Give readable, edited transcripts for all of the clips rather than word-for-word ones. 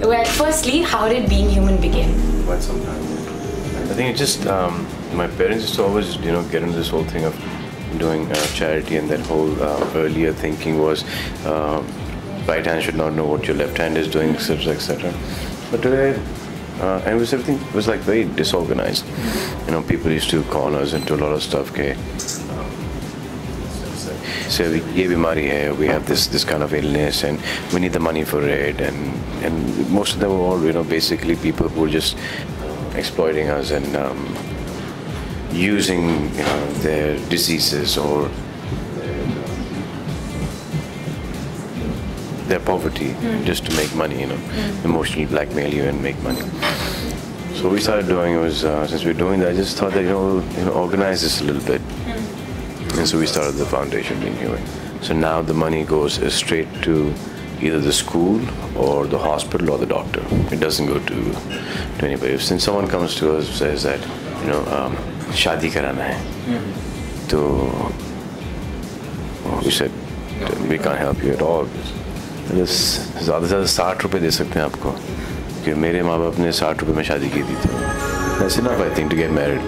Well, firstly, how did Being Human begin? Quite some time. I think it just my parents used to always get into this whole thing of doing charity, and that whole earlier thinking was right hand should not know what your left hand is doing, etc., etc. But today, and everything was like very disorganized. People used to call us into a lot of stuff. Okay, so ye bimari hai, we have this kind of illness, and we need the money for it, and most of them were all basically people who were just exploiting us and using their diseases or their poverty just to make money, emotionally blackmail you and make money. So what we started doing was, since we were doing that, I just thought that organize this a little bit. And so we started the foundation, Being Human. So now the money goes straight to either the school or the hospital or the doctor. It doesn't go to anybody. Since someone comes to us and says that, shadi karana hai, so we said, we can't help you at all. ज़्यादा से ज़्यादा 60 रुपए दे सकते हैं आपको, क्योंकि मेरे माँ बाप ने 60 रुपए में शादी की थी, तो that's enough, I think, to get married.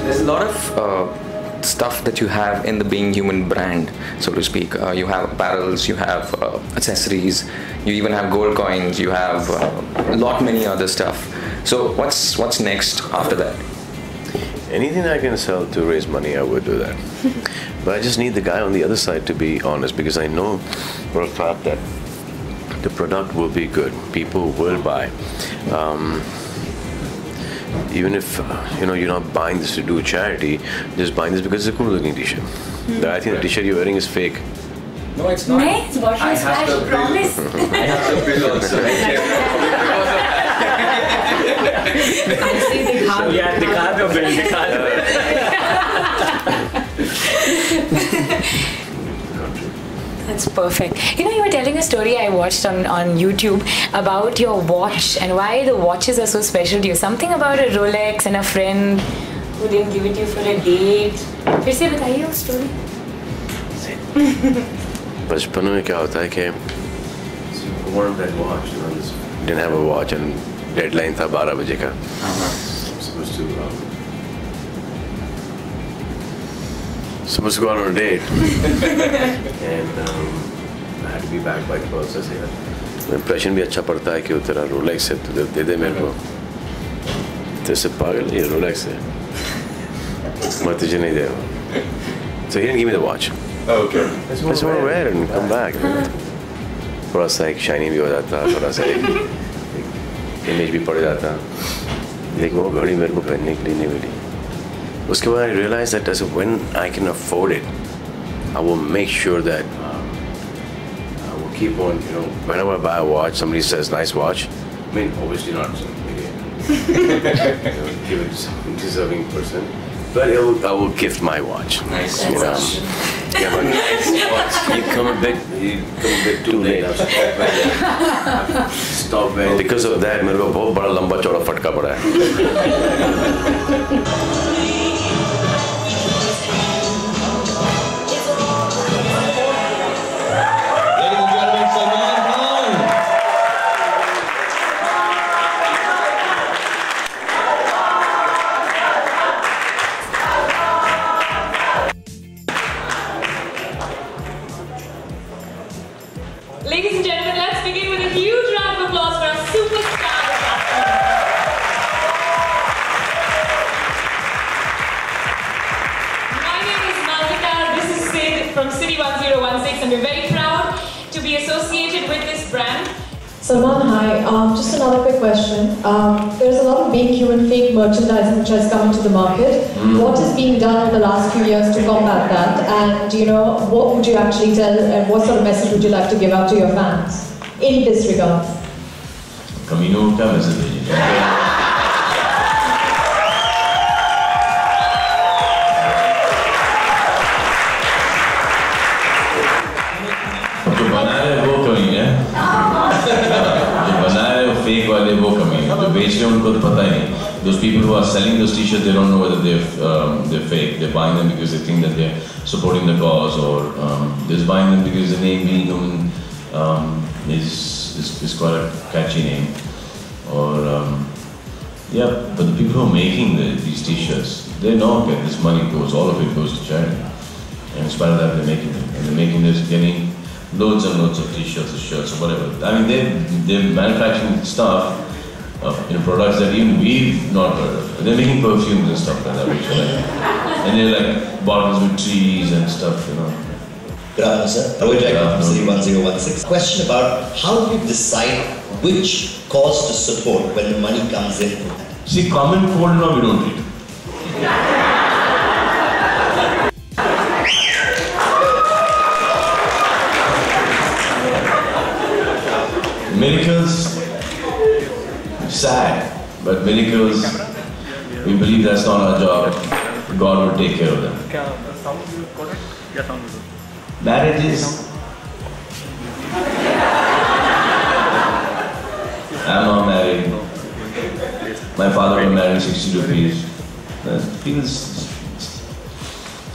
There's a lot of stuff that you have in the Being Human brand, so to speak. You have apparels, you have accessories, you even have gold coins, you have a lot many other stuff. So what's next after that? Anything I can sell to raise money, I would do that. But I just need the guy on the other side to be honest, because I know for a fact that the product will be good. People will buy. Even if you're not buying this to do charity, just buying this because it's a cool looking t-shirt. I think the t-shirt you're wearing is fake. No, it's not. No, it's what you splash, promise. I have the bill also right here. Yeah, दिखा दो bill, दिखा दो. That's perfect. You were telling a story I watched on YouTube about your watch and why the watches are so special to you. Something about a Rolex and a friend who didn't give it to you for a date. फिर से बताइए वो story. बचपन में क्या होता है कि warm that watch, didn't have a watch and deadline था 12 बजे का. Supposed to go out on a date. And I had to be back by 12. So impression भी अच्छा पड़ता है कि वो तेरा Rolex है, तो दे दे मेरे को. तेरे पागल ये Rolex है. मैं तुझे नहीं दे रहा. So he didn't give me the watch. Okay. I just want to wear it and come back. थोड़ा सा एक शाइनी भी हो जाता, थोड़ा सा एक इमेज भी पड़ जाता, लेकिन वो घड़ी मेरे को पहनने के लिए नहीं मिली. उसके बाद I realized that when I can afford it, I will make sure that I will keep on, whenever I buy a watch, somebody says nice watch. I mean, obviously not maybe, give it to some deserving person, but I will gift my watch. Nice watch. Yeah, but you come a bit too late. Stop it. Because of that, मेरे को बहुत बड़ा लंबा चौड़ा फटका पड़ा है. Ladies and gentlemen, let's begin with a huge round of applause for our superstar. My name is Malvika. This is Sid from City 1016, and we're very proud to be associated with this brand. Salman, hi. Just another quick question. There's a lot of Being Human fake merchandising which has come into the market. What is being done in the last few years to combat that? And what would you actually tell, and what sort of message would you like to give out to your fans in this regard? Camino का message है. जो बना रहे वो कमी है. जो बना रहे वो फेक वाले वो कमी है. जो बेच रहे उनको तो पता ही नहीं. Those people who are selling those t-shirts, they don't know whether they're fake. They're buying them because they think that they're supporting the cause, or they're just buying them because the name Being Human is quite a catchy name. Or yeah, but the people who are making these t-shirts, they know that this money goes, all of it goes to charity. And in spite of that, they're making them. And they're making this, getting loads and loads of t-shirts or shirts or whatever. I mean, they're manufacturing stuff, products that even we've not heard of. They're making perfumes and stuff like that, which are like, and they're like bottles with trees and stuff, Good afternoon, sir. Rohit Jacob from City 1016. Question about how do you decide which cause to support when the money comes in? See, common cold now we don't read. Miracles, sad, but miracles, we believe that's not our job. God will take care of them. Marriages, I'm not married. My father got married 60 rupees. That feels,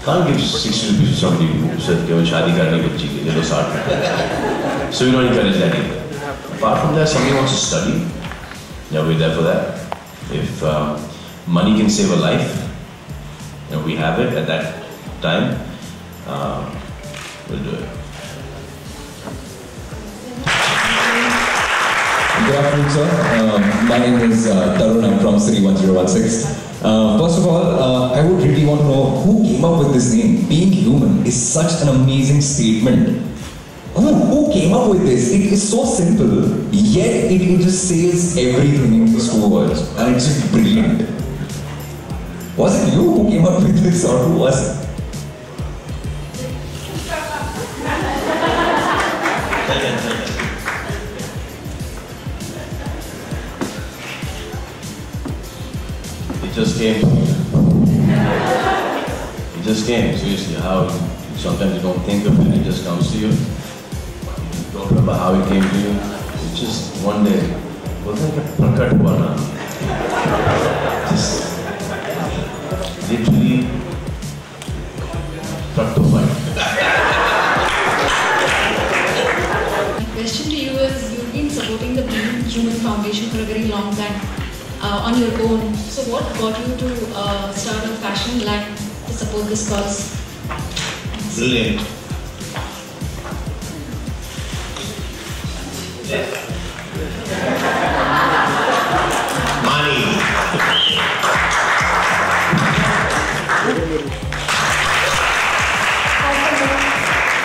can't give 60 rupees to somebody who said, "Shadi karni bachchi ke liye, 60 rupees." So we don't encourage that either. Apart from that, somebody wants to study, yeah, we're there for that. If money can save a life, we have it at that time, we'll do it. Good afternoon, sir. My name is Tarun. I'm from City 1016. First of all, I would really want to know who came up with this name. Being Human is such an amazing statement. Who came up with this? It is so simple, yet it just says everything in these 2 words, and it's just brilliant. Was it you who came up with this, or who was it? It just came. It just came. Seriously, how sometimes you don't think of it, it just comes to you. You don't remember how it came to you. It's just one day. Wasn't it prakat hua na? Just literally fructified. My question to you is, you've been supporting the Being Human Foundation for a very long time on your own. So what got you to start a fashion line to support this cause? Brilliant. Money.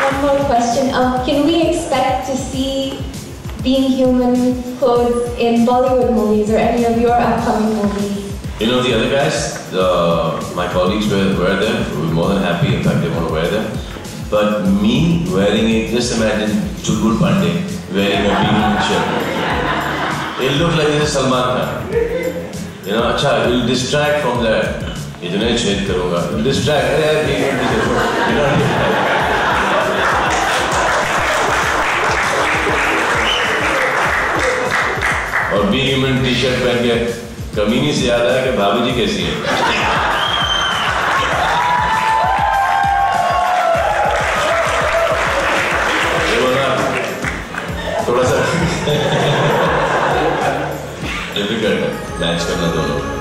One more question. question. Can we expect to see Being Human clothes in Bollywood movies or any of your upcoming movies? You know, the other guys, my colleagues wear them. We're more than happy. In fact, they want to wear them. But me wearing it, just imagine Chulbul Pandey wearing a Being Human shirt. It'll look like this is Salman Khan. You know, acha, it will distract from that. Itne ched karunga. It will distract. You know, और Being Human T-shirt पहन के कमीनी से याद आया कि भाभी जी कैसी है। देखो ना, थोड़ा सा डिफिकल्ट है मैच करना दोनों।